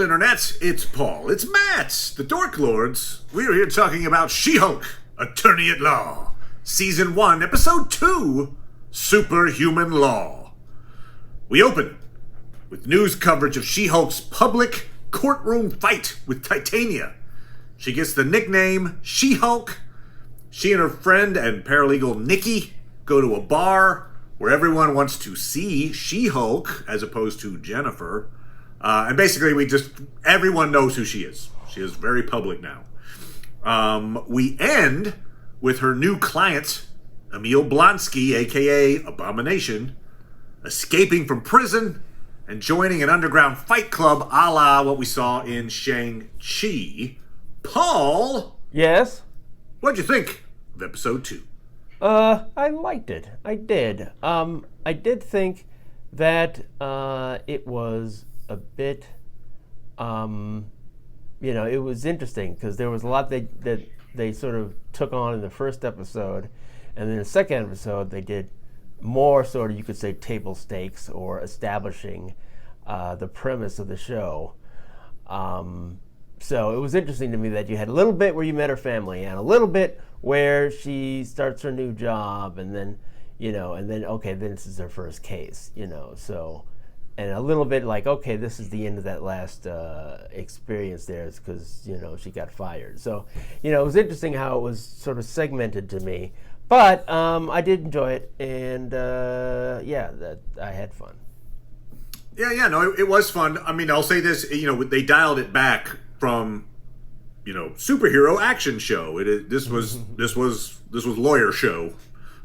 Internet. It's Paul. It's Matt. The Dork Lords. We're here talking about She-Hulk, Attorney at Law. Season 1, Episode 2, Superhuman Law. We open with news coverage of She-Hulk's public courtroom fight with Titania. She gets the nickname She-Hulk. She and her friend and paralegal Nikki go to a bar where everyone wants to see She-Hulk as opposed to Jennifer. And basically everyone knows who she is. She is very public now. We end with her new client, Emil Blonsky, a.k.a. Abomination, escaping from prison and joining an underground fight club a la what we saw in Shang-Chi. Paul? Yes? What'd you think of episode 2? I liked it. I did. I did think that it was a bit, it was interesting because there was a lot that they sort of took on in the first episode, and then the second episode they did more sort of, you could say, table stakes or establishing the premise of the show. So it was interesting to me that you had a little bit where you met her family and a little bit where she starts her new job, and then, okay, then this is her first case, so, and a little bit like, okay, this is the end of that last experience there because, she got fired. So, it was interesting how it was sort of segmented to me, but I did enjoy it, and I had fun. No, it was fun. I mean, I'll say this, they dialed it back from, superhero action show. This was lawyer show,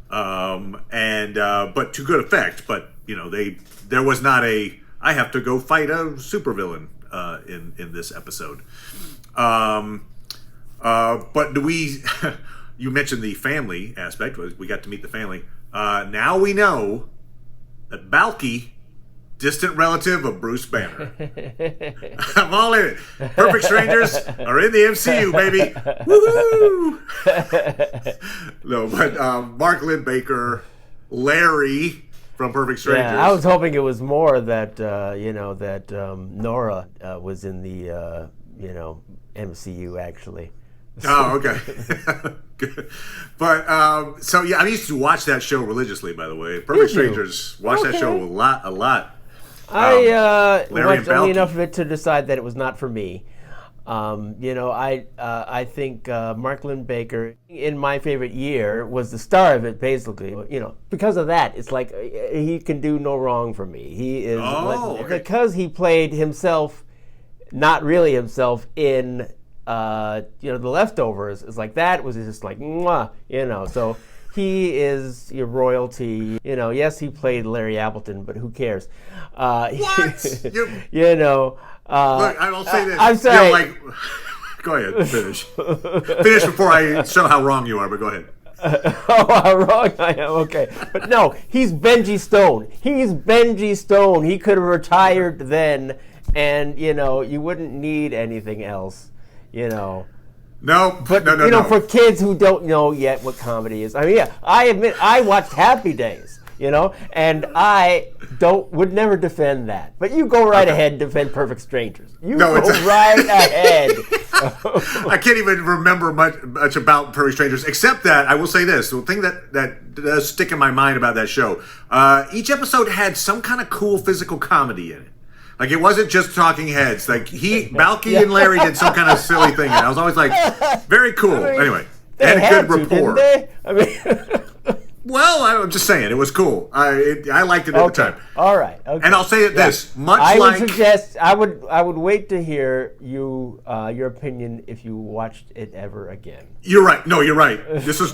but to good effect. But there was not a I have to go fight a supervillain in this episode. But do we? You mentioned the family aspect. We got to meet the family. Now we know that Balky, distant relative of Bruce Banner. I'm all in it. Perfect Strangers are in the MCU, baby. Woohoo! No, but Mark Lynn Baker, Larry from Perfect Strangers. Yeah, I was hoping it was more that Nora was in the MCU actually. Oh, okay. Good. But I used to watch that show religiously. By the way, Perfect Strangers. Watch that show a lot. I watched only enough of it to decide that it was not for me. I think Mark Lynn Baker, in My Favorite Year, was the star of it, basically. Because of that, it's like he can do no wrong for me. He is because he played himself, not really himself, in The Leftovers. It's like that was just like mwah, so. He is your royalty. Yes, he played Larry Appleton, but who cares? What? Look, I'll say this. I'm sorry. Go ahead, finish. Finish before I show how wrong you are, but go ahead. How wrong I am, okay. But no, he's Benji Stone. He could have retired then, and, you wouldn't need anything else, No, but no. For kids who don't know yet what comedy is, I admit I watched Happy Days, and I would never defend that. But you go right ahead and defend Perfect Strangers. Right ahead. I can't even remember much about Perfect Strangers, except that I will say this: the thing that does stick in my mind about that show, each episode had some kind of cool physical comedy in it. Like, it wasn't just talking heads. Like, Balky and Larry did some kind of silly thing. And I was always like, very cool. Anyway, they had good rapport. Didn't they? Well, I'm just saying, it was cool. I liked it at the time. All right. Okay. And I'll say this, I would suggest, I would wait to hear your opinion if you watched it ever again. You're right. No, you're right.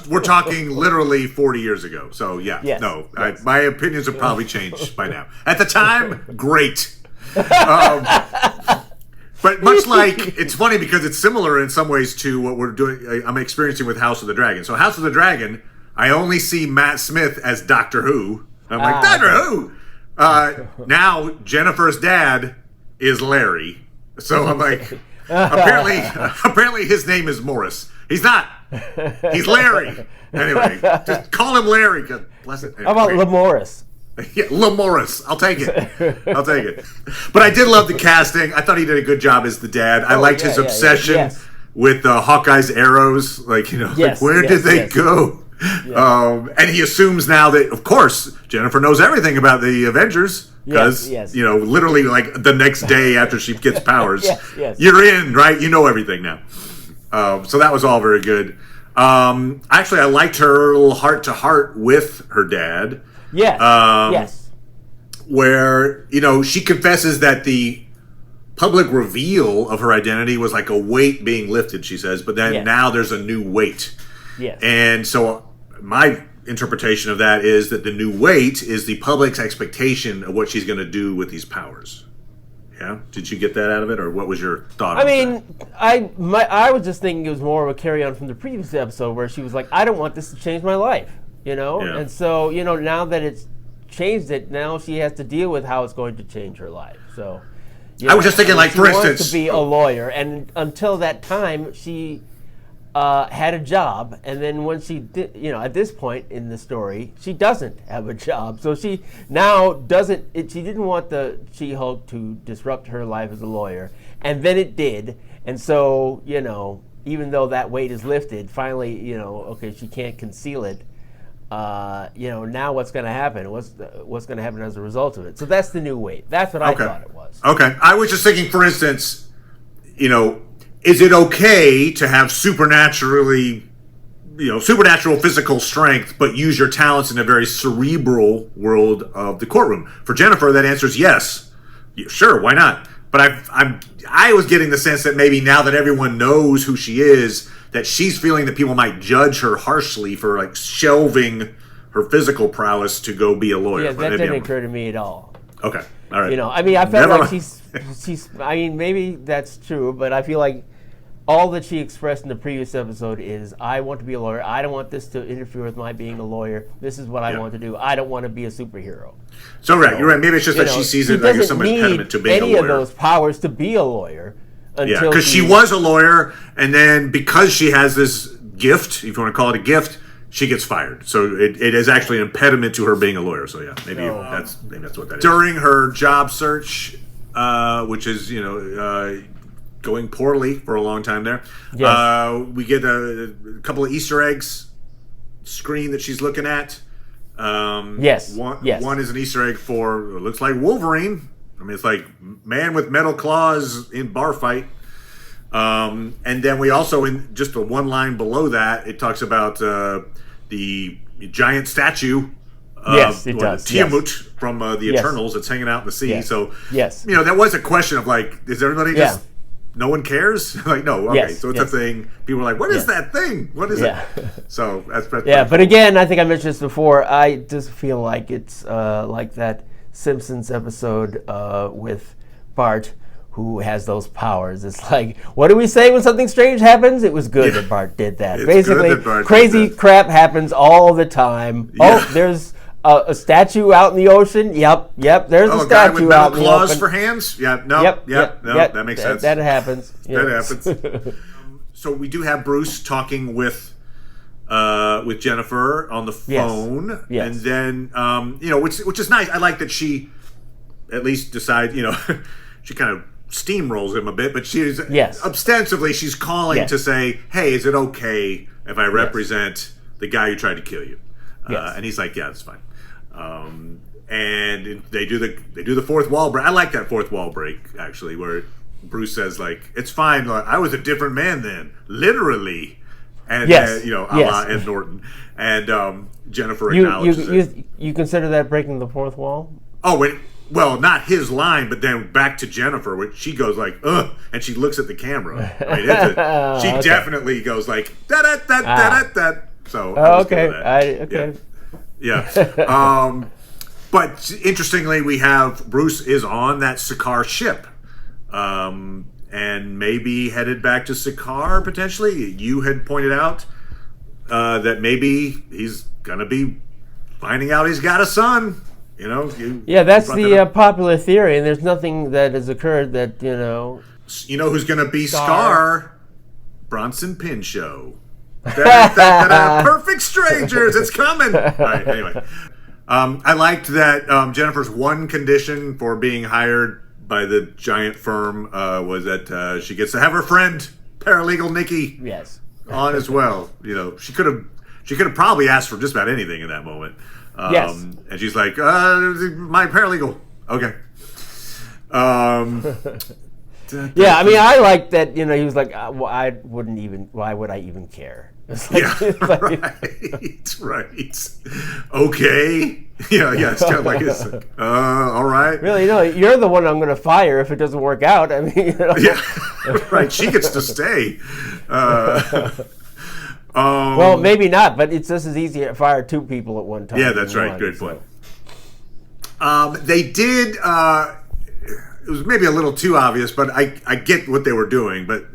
We're talking literally 40 years ago. So, yeah. Yes. No, yes. My opinions have probably changed by now. At the time, great. But much like, it's funny because it's similar in some ways to what we're doing. I'm experiencing with House of the Dragon. So House of the Dragon, I only see Matt Smith as Doctor Who. I'm like, Doctor Who. Now Jennifer's dad is Larry. So I'm like, apparently his name is Morris. He's not. He's Larry. Anyway, just call him Larry. God bless it. How about Lamorris? Yeah, Morris. I'll take it. I'll take it. But I did love the casting. I thought he did a good job as the dad. I liked his obsession with Hawkeye's arrows. Like, like, where did they go? Yeah. And he assumes now that, of course, Jennifer knows everything about the Avengers. Because, literally like the next day after she gets powers, you're in, right? You know everything now. So that was all very good. Actually, I liked her little heart-to-heart with her dad. Yes. Where, she confesses that the public reveal of her identity was like a weight being lifted, she says. But then now there's a new weight. Yes. And so my interpretation of that is that the new weight is the public's expectation of what she's going to do with these powers. Yeah? Did you get that out of it, or what was your thought on that? I was just thinking it was more of a carry-on from the previous episode where she was like, I don't want this to change my life, And so, now that it's changed it, now she has to deal with how it's going to change her life. So, I was just thinking, like, for instance... She wants to be a lawyer, and until that time, she... had a job, and then when she did, at this point in the story, she doesn't have a job. So she now doesn't. She didn't want the She-Hulk to disrupt her life as a lawyer, and then it did. And so, even though that weight is lifted, finally, okay, she can't conceal it. Now what's going to happen? What's going to happen as a result of it? So that's the new weight. That's what I thought it was. Okay, I was just thinking, for instance, is it okay to have supernatural physical strength, but use your talents in a very cerebral world of the courtroom? For Jennifer, that answer is yes. Sure, why not? But I was getting the sense that maybe now that everyone knows who she is, that she's feeling that people might judge her harshly for like shelving her physical prowess to go be a lawyer. Yeah, that didn't occur to me at all. Okay, all right. I felt like she's. Maybe that's true, but I feel like all that she expressed in the previous episode is, I want to be a lawyer. I don't want this to interfere with my being a lawyer. This is what I want to do. I don't want to be a superhero. So, you're right. Maybe it's just that she sees it like some impediment to being a lawyer. Any of those powers to be a lawyer. Because she was a lawyer, and then because she has this gift, if you want to call it a gift, she gets fired. So it is actually an impediment to her being a lawyer. So maybe that's what that is. During her job search, which is going poorly for a long time there. Yes. We get a couple of Easter eggs screen that she's looking at. One is an Easter egg for, it looks like Wolverine. I mean, it's like man with metal claws in bar fight. And then we also, in just a one line below that, it talks about the giant statue. It does. Tiamut from the Eternals that's hanging out in the sea. Yes. So, that was a question of like, is everybody just... No one cares? Like, no, okay, so it's a thing. People are like, what is that thing? What is it? So, that's but again, I think I mentioned this before, I just feel like it's like that Simpsons episode with Bart, who has those powers. It's like, what do we say when something strange happens? It was good that Bart did that. Basically, crazy crap happens all the time. Yeah. Oh, there's a statue out in the ocean. Yep. There's a statue out in the ocean. Claws for hands. Yeah. No. Yep. That makes sense. That happens. That happens. So we do have Bruce talking with Jennifer on the phone, and then which is nice. I like that she at least decides. She kind of steamrolls him a bit, but she's ostensibly she's calling to say, "Hey, is it okay if I represent the guy who tried to kill you?" And he's like, "Yeah, that's fine." And they do the fourth wall break. I like that fourth wall break actually, where Bruce says like, "It's fine. Like, I was a different man then, literally." And a la Ed Norton. And Jennifer acknowledges it. You consider that breaking the fourth wall? Oh wait. Well, not his line, but then back to Jennifer, where she goes like, "Ugh," and she looks at the camera. Right? She definitely goes like, "Da da da da da da." So okay. Yeah. But interestingly, we have Bruce is on that Sakaar ship, and maybe headed back to Sakaar potentially. You had pointed out that maybe he's gonna be finding out he's got a son. That's the popular theory, and there's nothing that has occurred that who's going to be Scar? Bronson Pinchot. Perfect strangers, it's coming. All right, anyway. I liked that Jennifer's one condition for being hired by the giant firm was that she gets to have her friend, paralegal Nikki, Yes. on as well. You know, she could have probably asked for just about anything in that moment. Yes. And she's like, my paralegal. Okay. Yeah, I mean, I like that. You know, he was like, I wouldn't even. Why would I even care? It's like, Yeah, it's like, right. Okay. Yeah, it's kind of like, it's like, all right. really, no, you're the one I'm going to fire if it doesn't work out. I mean, you know. Yeah, right. She gets to stay. Well, maybe not, but it's just as easy to fire two people at one time. Yeah, that's right. One, Good so. point. They did. It was maybe a little too obvious, but I get what they were doing. But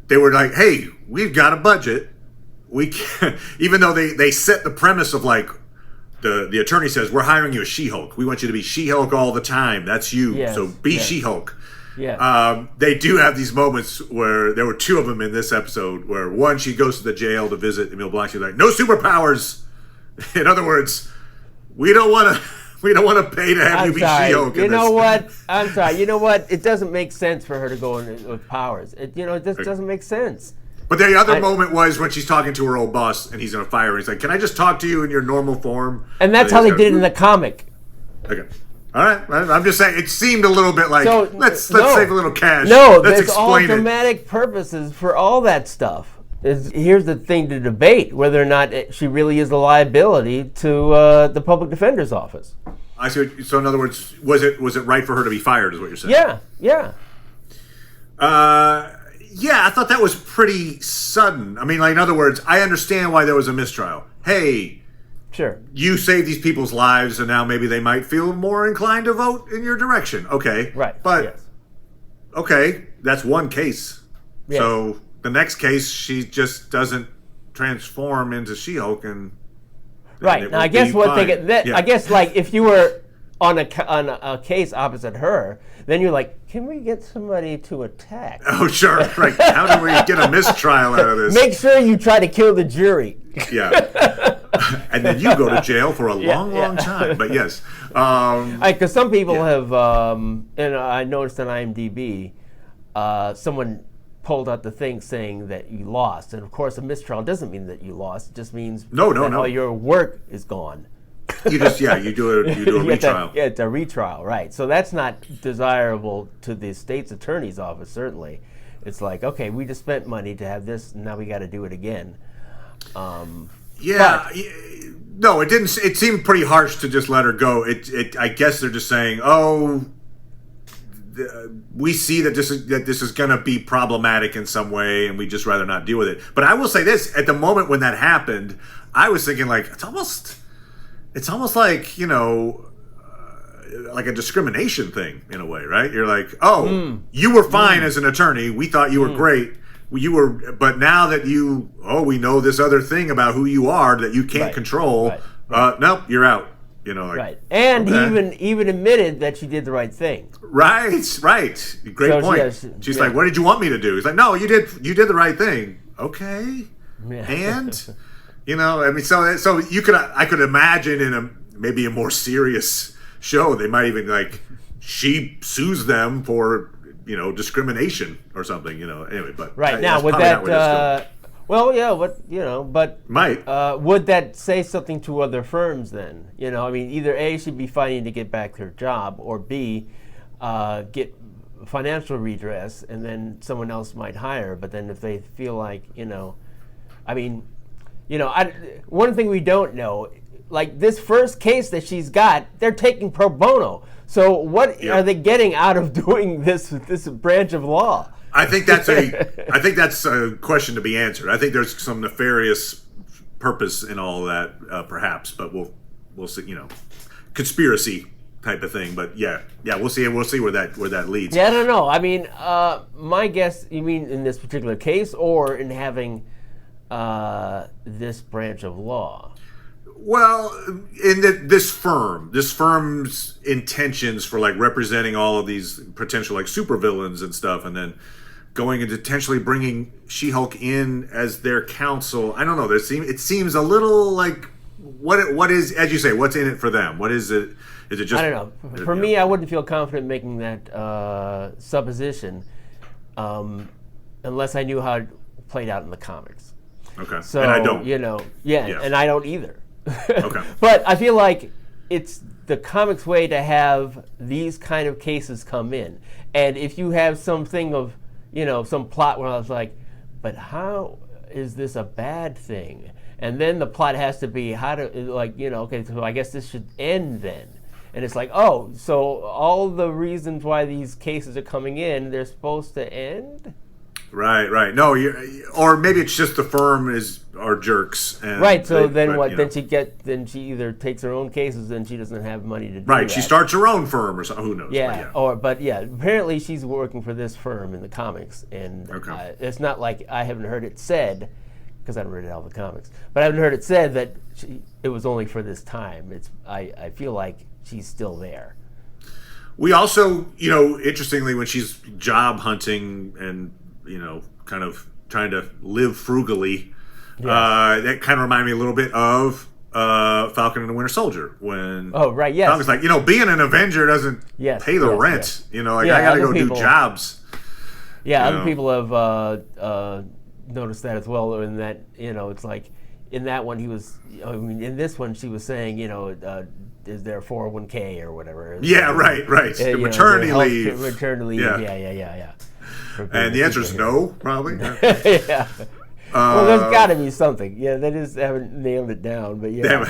they were like, "Hey, we've got a budget. We can," even though they set the premise of like the attorney says, "We're hiring you as She-Hulk. We want you to be She-Hulk all the time. That's you. Yes, So be yes. She-Hulk." Yeah. They do have these moments where there were two of them in this episode. Where one, she goes to the jail to visit Emil Blanc. She's like, "No superpowers." In other words, we don't want to pay to have you be She-Hulk. You know what? I'm sorry. You know what? It doesn't make sense for her to go in with powers. It just doesn't make sense. But the other moment was when she's talking to her old boss and he's going to fire her. He's like, "Can I just talk to you in your normal form?" And that's how they did it in the comic. Okay. All right. I'm just saying it seemed a little bit like, let's save a little cash. No, let's there's all explain it. dramatic purposes for all that stuff. Here's the thing to debate, whether or not she really is a liability to the public defender's office. I see. So in other words, was it right for her to be fired? Is what you're saying? Yeah. Yeah, I thought that was pretty sudden. I mean, like, in other words, I understand why there was a mistrial. Hey, Sure. you saved these people's lives, and now maybe they might feel more inclined to vote in your direction. Okay. Right. But, yes. okay, that's one case. Yes. So the next case, she just doesn't transform into She-Hulk, and Right. Now, I guess what they get. I guess, like, if you were on a case opposite her, then you're like, can we get somebody to attack? Oh, sure. Right. How do we get a mistrial out of this? Make sure you try to kill the jury. Yeah. And then you go to jail for a long time. But yes. Because some people have, and I noticed on IMDb, someone pulled out the thing saying that you lost. And of course, a mistrial doesn't mean that you lost. It just means that all your work is gone. You just, you do a retrial. It's a retrial, right. So that's not desirable to the state's attorney's office, certainly. It's like, okay, we just spent money to have this, and now we got to do it again. No, it didn't. It seemed pretty harsh to just let her go. I guess they're just saying, we see that this is going to be problematic in some way, and we just rather not deal with it. But I will say this: at the moment when that happened, I was thinking like it's almost like like a discrimination thing in a way, right? You're like, you were fine as an attorney. We thought you were great. But now that we know this other thing about who you are that you can't control. Right. Nope, you're out. Right. And he even admitted that she did the right thing. Right. Great point. She's like, "What did you want me to do?" He's like, "No, you did the right thing." Okay. Yeah. And I mean, so I could imagine in maybe a more serious show, they might even like she sues them for discrimination or something. Anyway, but right now would that might would that say something to other firms then? I mean, either A, she'd be fighting to get back her job, or B, get financial redress, and then someone else might hire. But then if they feel like I mean. One thing we don't know, like this first case that she's got, they're taking pro bono. So what are they getting out of doing this branch of law? I think that's a question to be answered. I think there's some nefarious purpose in all of that, perhaps, but we'll see. Conspiracy type of thing. But we'll see. We'll see where that leads. Yeah, I don't know. I mean, my guess. You mean in this particular case, or in having this branch of law? Well, in this firm's intentions for like representing all of these potential like supervillains and stuff, and then going and potentially bringing She-Hulk in as their counsel. I don't know. It seems a little like what is, as you say, what's in it for them? What is it? Is it just? I don't know. For me, I wouldn't feel confident making that supposition unless I knew how it played out in the comics. Okay. So, and I don't. And I don't either. Okay. But I feel like it's the comics way to have these kind of cases come in. And if you have something of, some plot where I was like, but how is this a bad thing? And then the plot has to be okay, so I guess this should end then. And it's like, oh, so all the reasons why these cases are coming in, they're supposed to end? Right. No, or maybe it's just the firm are jerks. And right. So then what? Then she either takes her own cases, and she doesn't have money to do Right. that. She starts her own firm or something. Who knows? Yeah. Apparently she's working for this firm in the comics, and it's not like I haven't heard it said, because I haven't read all the comics, but I haven't heard it said that it was only for this time. I feel like she's still there. We also, interestingly, when she's job hunting and kind of trying to live frugally. That kind of reminded me a little bit of Falcon and the Winter Soldier. When Falcon's like, being an Avenger doesn't pay the rent. Yes. I got to go do jobs. Yeah, other people have noticed that as well. In that, it's like in that one he was. In this one she was saying, is there 401k or whatever? Yeah, right. Maternity leave. Maternity leave. Yeah. And the answer is no, probably. Yeah. Well, there's got to be something. Yeah, they just haven't nailed it down, but yeah.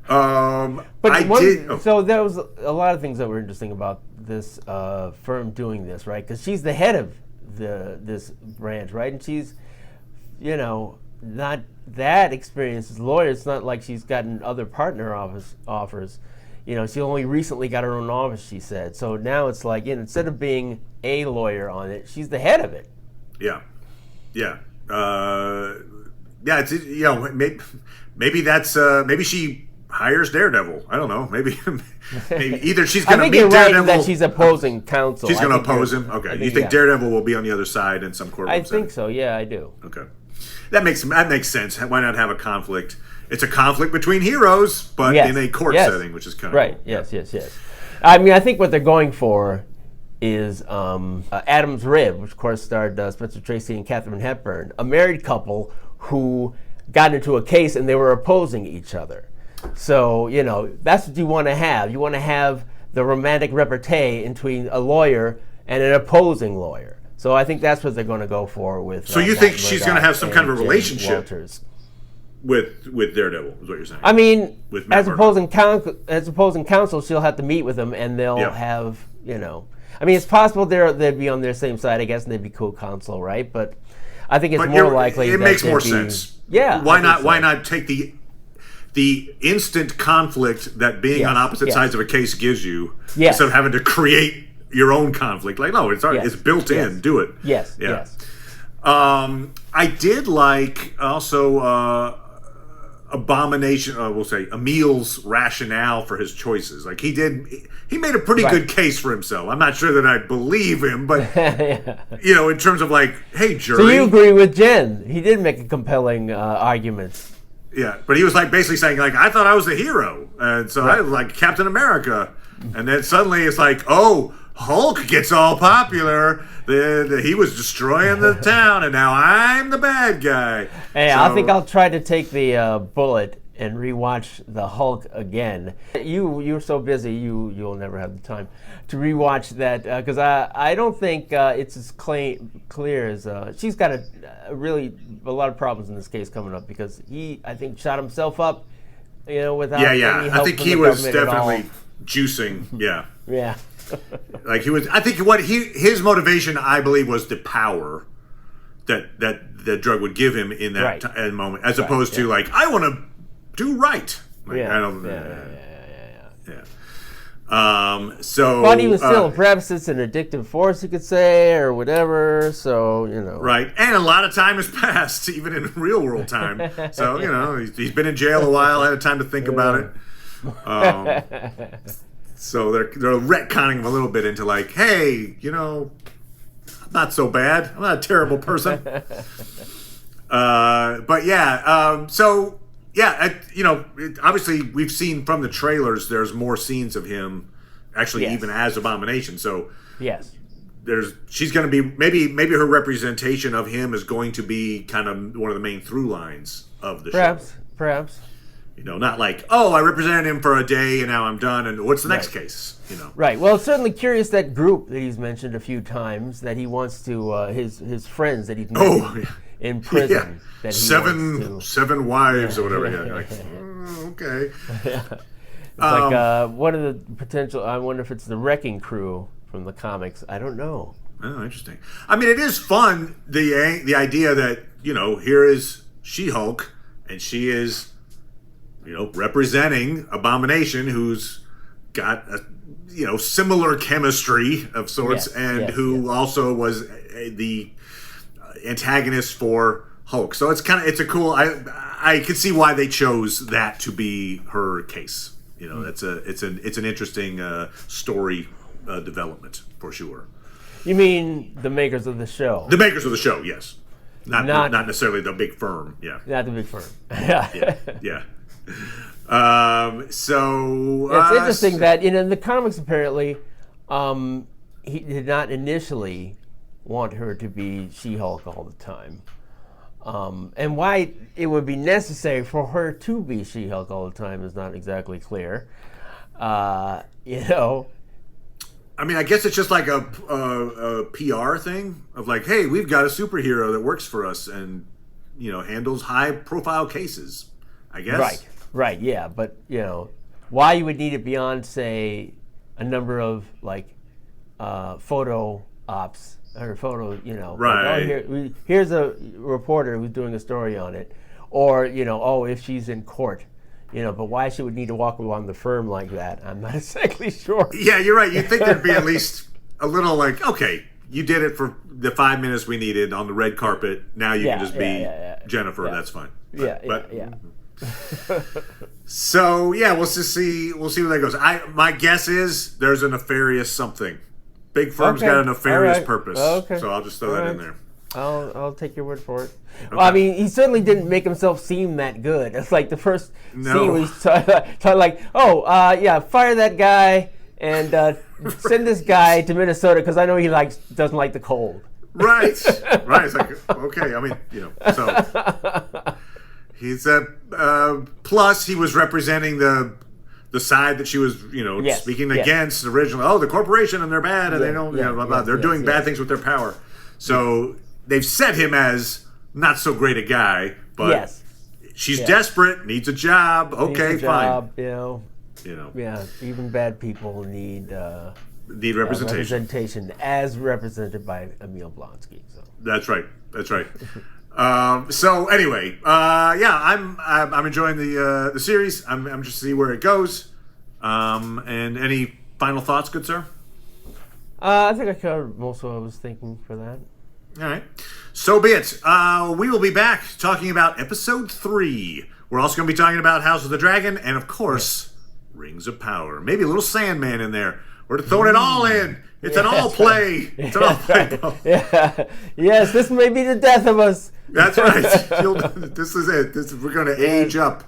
So there was a lot of things that were interesting about this firm doing this, right? Because she's the head of this branch, right? And she's, not that experienced as a lawyer. It's not like she's gotten other partner offers. She only recently got her own office, she said. So now it's like, instead of being a lawyer on it, she's the head of it. Yeah. It's maybe that's maybe she hires Daredevil. I don't know. Maybe either she's going to meet Daredevil. That she's opposing counsel. She's going to oppose him. Okay. You think Daredevil will be on the other side in some courtroom? I think so. Yeah, I do. Okay. That makes sense. Why not have a conflict? It's a conflict between heroes, but in a court setting, which is kind of right. Cool. Yes. I mean, I think what they're going for is Adam's Rib, which of course starred Spencer Tracy and Katharine Hepburn, a married couple who got into a case and they were opposing each other. So, that's what you want to have. You want to have the romantic repartee between a lawyer and an opposing lawyer. So I think that's what they're going to go for with. So you think she's going to have some kind of a relationship with Daredevil, is what you're saying? I mean, as opposing counsel, she'll have to meet with him, and they'll have, I mean, it's possible they'd be on their same side, I guess, and they'd be co-counsel, right? But I think it's more likely. It makes more sense. Yeah. Why not? Why not take the instant conflict that being on opposite sides of a case gives you, instead of having to create your own conflict? Like, no, it's built in. Do it. Yes. I did like also Abomination. We'll say Emil's rationale for his choices. Like he made a pretty good case for himself. I'm not sure that I believe him, but in terms of like, hey, jury. So you agree with Jen? He did make a compelling argument. Yeah, but he was like basically saying like, I thought I was the hero, and so I was like Captain America, and then suddenly it's like, oh, Hulk gets all popular. He was destroying the town, and now I'm the bad guy. Hey, I think I'll try to take the bullet and rewatch the Hulk again. You're so busy, you'll never have the time to rewatch that because I don't think it's as clear as she's got a lot of problems in this case coming up because he, I think, shot himself up, without any help I think from he the was government definitely juicing. Yeah. Like he was. I think his motivation, I believe, was the power that the drug would give him in that moment, as opposed to like, I want to do right. Like, I don't. So, but even still, perhaps it's an addictive force, you could say, or whatever. So right. And a lot of time has passed, even in real world time. So he's been in jail a while, had time to think about it. So they're retconning him a little bit into like, hey, I'm not so bad. I'm not a terrible person. But yeah, so Obviously we've seen from the trailers there's more scenes of him actually even as Abomination. So yes, she's going to be maybe her representation of him is going to be kind of one of the main through lines of the show. Perhaps. Not like, oh, I represented him for a day and now I'm done and what's the next case? Right. Well, it's certainly curious that group that he's mentioned a few times that he wants to his friends that he's met in prison. That he seven wives or whatever. Yeah. Like, okay. It's like what are the potential? I wonder if it's the Wrecking Crew from the comics. I don't know. Oh, interesting. I mean, it is fun the idea that here is She-Hulk and she is representing Abomination, who's got a similar chemistry of sorts, who also was the antagonist for Hulk. So it's a cool. I can see why they chose that to be her case. It's an interesting story development for sure. You mean the makers of the show? The makers of the show, yes. Not necessarily the big firm. Yeah. Not the big firm. Yeah. So it's interesting that in the comics apparently he did not initially want her to be She-Hulk all the time. And why it would be necessary for her to be She-Hulk all the time is not exactly clear. I mean, I guess it's just like a PR thing of like, hey, we've got a superhero that works for us and handles high-profile cases. I guess. Right. Yeah, but why you would need it beyond, say, a number of like photo ops or photo, right? Like, oh, here's a reporter who's doing a story on it, or if she's in court. But why she would need to walk along the firm like that, I'm not exactly sure. Yeah, you're right. You'd think there'd be at least a little like, okay, you did it for the 5 minutes we needed on the red carpet. Now you can just be Jennifer. Yeah. That's fine. Yeah. So we'll just see. We'll see where that goes. My guess is there's a nefarious something. Big firm's got a nefarious purpose. Okay. So I'll just throw that in there. I'll take your word for it. Okay. Well, I mean, he certainly didn't make himself seem that good. It's like the first scene was like, fire that guy and send this guy to Minnesota because I know he doesn't like the cold. Right. It's like, okay, I mean, so he's plus he was representing the side that she was, speaking against originally. Oh, the corporation and they're bad and they don't, blah, blah. They're doing bad things with their power. So they've set him as not so great a guy, but she's desperate, needs a job. Okay, fine. Yeah, even bad people need representation as represented by Emil Blonsky. So that's right. So anyway, I'm enjoying the series. I'm just see where it goes. And any final thoughts, good sir? I think I covered most of what I was thinking for that. All right. So be it. We will be back talking about episode 3. We're also going to be talking about House of the Dragon and, of course, Rings of Power. Maybe a little Sandman in there. We're throwing it all in. It's an all play. It's an all play. Yes, this may be the death of us. That's right. This is it. We're going to age up.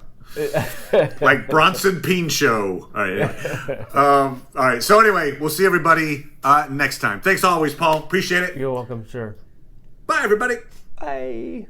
Like Bronson Bean Show. All right. All right. So anyway, we'll see everybody next time. Thanks always, Paul. Appreciate it. You're welcome. Sure. Bye, everybody. Bye.